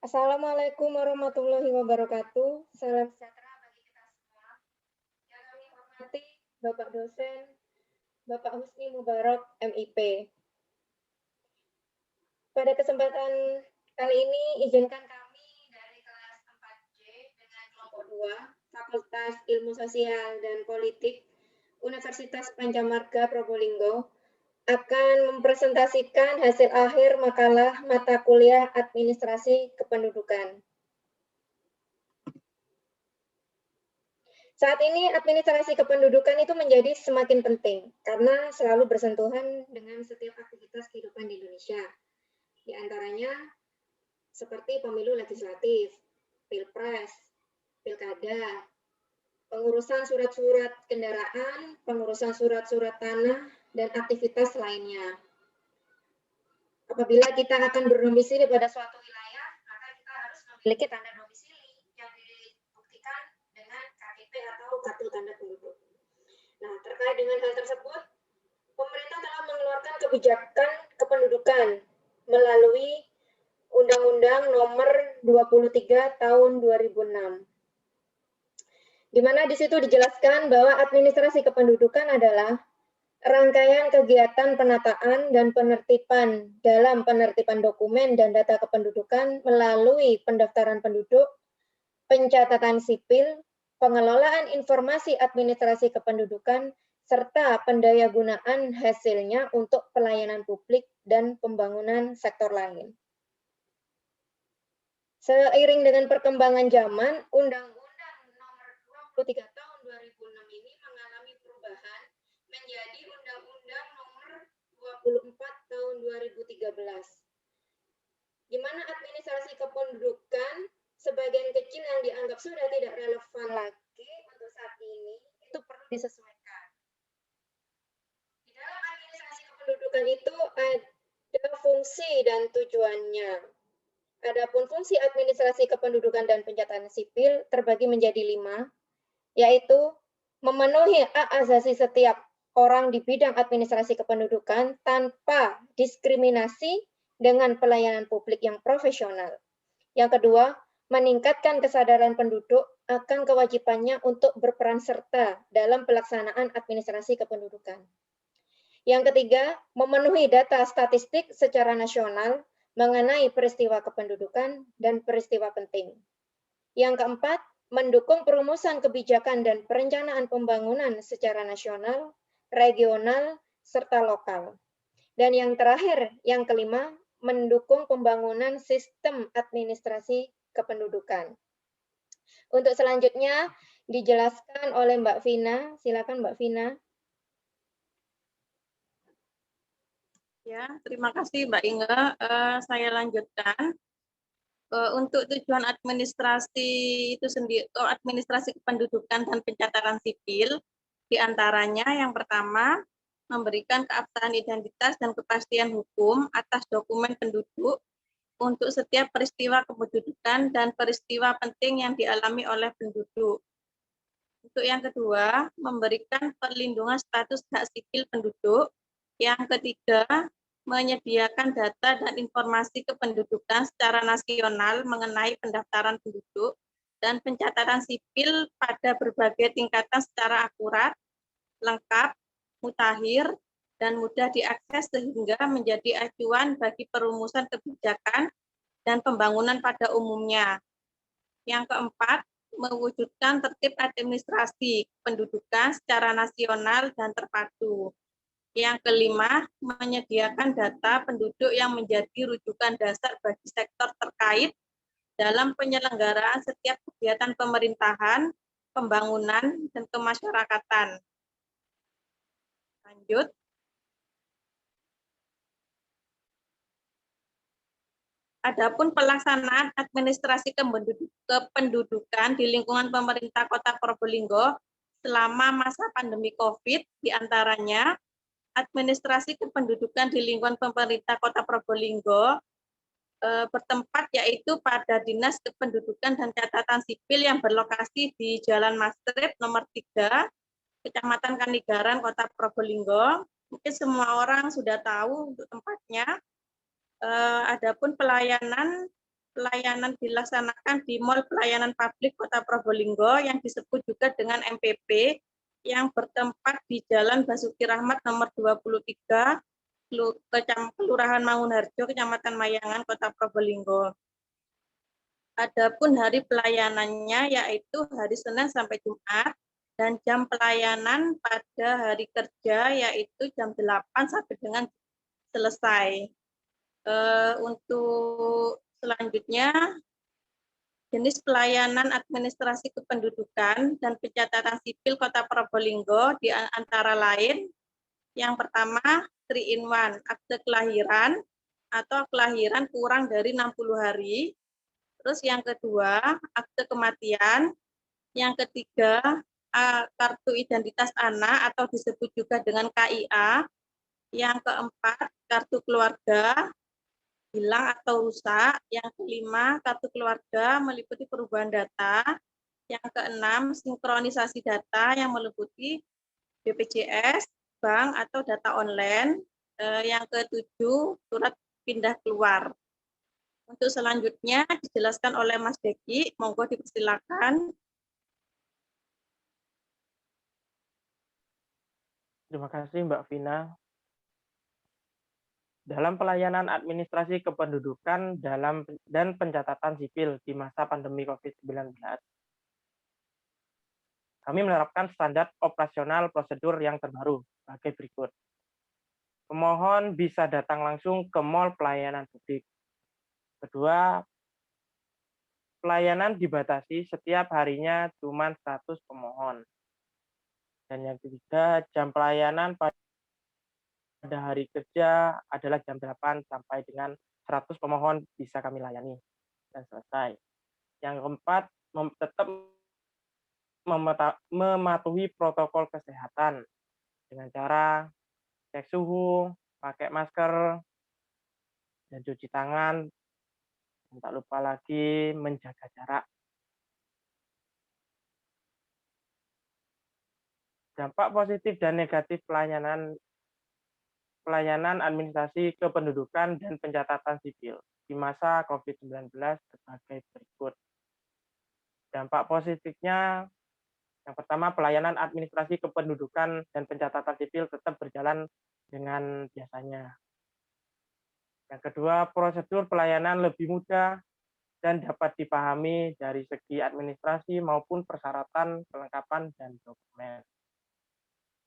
Assalamualaikum warahmatullahi wabarakatuh. Salam sejahtera bagi kita semua. Yang kami hormati Bapak dosen, Bapak Husni Mubarak, MIP. Pada kesempatan kali ini, izinkan kami dari kelas 4J dengan kelompok 2, Fakultas Ilmu Sosial dan Politik, Universitas Pancammarga Probolinggo, akan mempresentasikan hasil akhir makalah mata kuliah Administrasi Kependudukan. Saat ini administrasi kependudukan itu menjadi semakin penting karena selalu bersentuhan dengan setiap aktivitas kehidupan di Indonesia. Di antaranya seperti pemilu legislatif, pilpres, pilkada, pengurusan surat-surat kendaraan, pengurusan surat-surat tanah, dan aktivitas lainnya. Apabila kita akan berdomisili pada suatu wilayah, maka kita harus memiliki tanda domisili yang dibuktikan dengan KTP atau kartu tanda penduduk. Nah, terkait dengan hal tersebut, pemerintah telah mengeluarkan kebijakan kependudukan melalui Undang-Undang Nomor 23 Tahun 2006. Di mana di situ dijelaskan bahwa administrasi kependudukan adalah rangkaian kegiatan penataan dan penertiban dalam penertiban dokumen dan data kependudukan melalui pendaftaran penduduk, pencatatan sipil, pengelolaan informasi administrasi kependudukan, serta pendayagunaan hasilnya untuk pelayanan publik dan pembangunan sektor lain. Seiring dengan perkembangan zaman, Undang-Undang Nomor 23 Tahun 2006 ini mengalami perubahan menjadi Undang-Undang Nomor 24 Tahun 2013, di mana administrasi kependudukan sebagian kecil yang dianggap sudah tidak relevan lagi untuk saat ini itu perlu disesuaikan. Di dalam administrasi kependudukan itu ada fungsi dan tujuannya. Adapun fungsi administrasi kependudukan dan pencatatan sipil terbagi menjadi 5, yaitu memenuhi hak asasi setiap orang di bidang administrasi kependudukan tanpa diskriminasi dengan pelayanan publik yang profesional. Yang kedua, meningkatkan kesadaran penduduk akan kewajibannya untuk berperan serta dalam pelaksanaan administrasi kependudukan. Yang ketiga, memenuhi data statistik secara nasional mengenai peristiwa kependudukan dan peristiwa penting. Yang keempat, mendukung perumusan kebijakan dan perencanaan pembangunan secara nasional, regional, serta lokal. Dan yang terakhir, yang kelima, mendukung pembangunan sistem administrasi kependudukan. Untuk selanjutnya dijelaskan oleh Mbak Vina. Silakan Mbak Vina. Ya, terima kasih Mbak Inge. Saya lanjutkan. Untuk tujuan administrasi itu sendiri, administrasi kependudukan dan pencatatan sipil, diantaranya yang pertama, memberikan keabsahan identitas dan kepastian hukum atas dokumen penduduk untuk setiap peristiwa kependudukan dan peristiwa penting yang dialami oleh penduduk. Untuk yang kedua, memberikan perlindungan status hak sipil penduduk. Yang ketiga, menyediakan data dan informasi kependudukan secara nasional mengenai pendaftaran penduduk dan pencatatan sipil pada berbagai tingkatan secara akurat, lengkap, mutakhir, dan mudah diakses sehingga menjadi acuan bagi perumusan kebijakan dan pembangunan pada umumnya. Yang keempat, mewujudkan tertib administrasi pendudukan secara nasional dan terpadu. Yang kelima, menyediakan data penduduk yang menjadi rujukan dasar bagi sektor terkait dalam penyelenggaraan setiap kegiatan pemerintahan, pembangunan, dan kemasyarakatan. Lanjut. Adapun pelaksanaan administrasi kependudukan di lingkungan pemerintah Kota Probolinggo selama masa pandemi COVID, diantaranya administrasi kependudukan di lingkungan pemerintah Kota Probolinggo bertempat yaitu pada Dinas Kependudukan dan Catatan Sipil yang berlokasi di Jalan Mastrip nomor 3, Kecamatan Kanigaran, Kota Probolinggo. Mungkin semua orang sudah tahu untuk tempatnya. Adapun pelayanan pelayanan dilaksanakan di Mall Pelayanan Publik Kota Probolinggo yang disebut juga dengan MPP yang bertempat di Jalan Basuki Rahmat nomor 23, Kelurahan Mangunharjo, Kecamatan Mayangan, Kota Probolinggo. Adapun hari pelayanannya yaitu hari Senin sampai Jumat dan jam pelayanan pada hari kerja yaitu jam 8 sampai dengan selesai. Untuk selanjutnya, jenis pelayanan administrasi kependudukan dan pencatatan sipil Kota Probolinggo di antara lain, yang pertama 3-in-1, akte kelahiran atau kelahiran kurang dari 60 hari. Terus yang kedua, akte kematian. Yang ketiga, kartu identitas anak atau disebut juga dengan KIA. Yang keempat, kartu keluarga hilang atau rusak. Yang kelima, kartu keluarga meliputi perubahan data. Yang keenam, sinkronisasi data yang meliputi BPJS, bank atau data online. Yang ketujuh, surat pindah keluar. Untuk selanjutnya dijelaskan oleh Mas Deki, monggo dipersilakan. Terima kasih Mbak Vina. Dalam pelayanan administrasi kependudukan dan pencatatan sipil di masa pandemi COVID-19, kami menerapkan standar operasional prosedur yang terbaru sebagai berikut. Pemohon bisa datang langsung ke Mall Pelayanan Publik. Kedua, pelayanan dibatasi setiap harinya cuma 100 pemohon. Dan yang ketiga, jam pelayanan pada hari kerja adalah jam 8 sampai dengan 100 pemohon bisa kami layani dan selesai. Yang keempat, tetap mematuhi protokol kesehatan dengan cara cek suhu, pakai masker, dan cuci tangan. Dan tak lupa lagi menjaga jarak. Dampak positif dan negatif pelayanan administrasi kependudukan dan pencatatan sipil di masa COVID-19 sebagai berikut. Dampak positifnya, yang pertama, pelayanan administrasi kependudukan dan pencatatan sipil tetap berjalan dengan biasanya. Yang kedua, prosedur pelayanan lebih mudah dan dapat dipahami dari segi administrasi maupun persyaratan, kelengkapan, dan dokumen.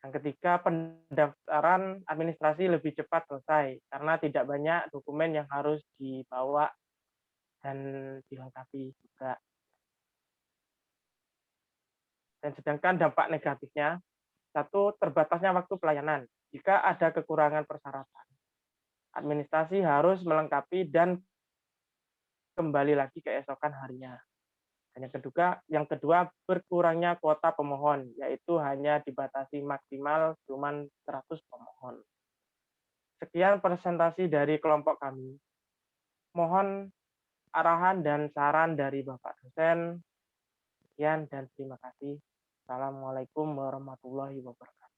Yang ketiga, pendaftaran administrasi lebih cepat selesai karena tidak banyak dokumen yang harus dibawa dan dilengkapi juga. Dan sedangkan dampak negatifnya, satu, terbatasnya waktu pelayanan. Jika ada kekurangan persyaratan, administrasi harus melengkapi dan kembali lagi keesokan harinya. Dan yang kedua, berkurangnya kuota pemohon, yaitu hanya dibatasi maksimal cuma 100 pemohon. Sekian presentasi dari kelompok kami. Mohon arahan dan saran dari Bapak dosen. Sekian dan terima kasih. Assalamualaikum warahmatullahi wabarakatuh.